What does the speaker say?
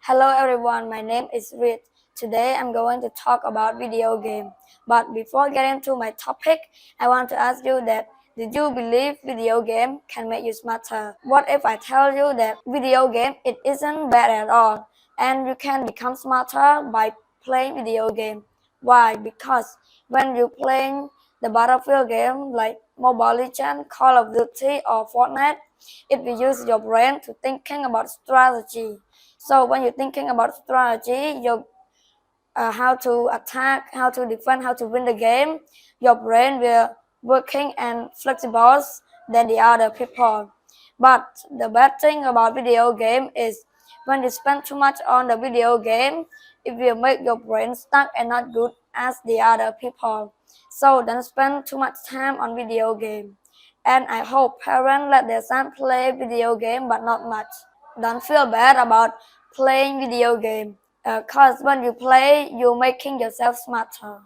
Hello everyone, my name is Rich. Today I'm going to talk about video game. But before getting to my topic, I want to ask you that did you believe video game can make you smarter? What if I tell you that video game it isn't bad at all and you can become smarter by playing video game? Why? Because when you're playing the battlefield game like Mobile Legends, Call of Duty or Fortnite, it will use your brain to thinking about strategy. So when you're thinking about strategy, how to attack, how to defend, how to win the game, your brain will working and flexible than the other people. But the bad thing about video game is when you spend too much on the video game, it will make your brain stuck and not good as the other people. So don't spend too much time on video game. And I hope parents let their son play video game but not much. Don't feel bad about playing video game. Cause when you play, you're making yourself smarter.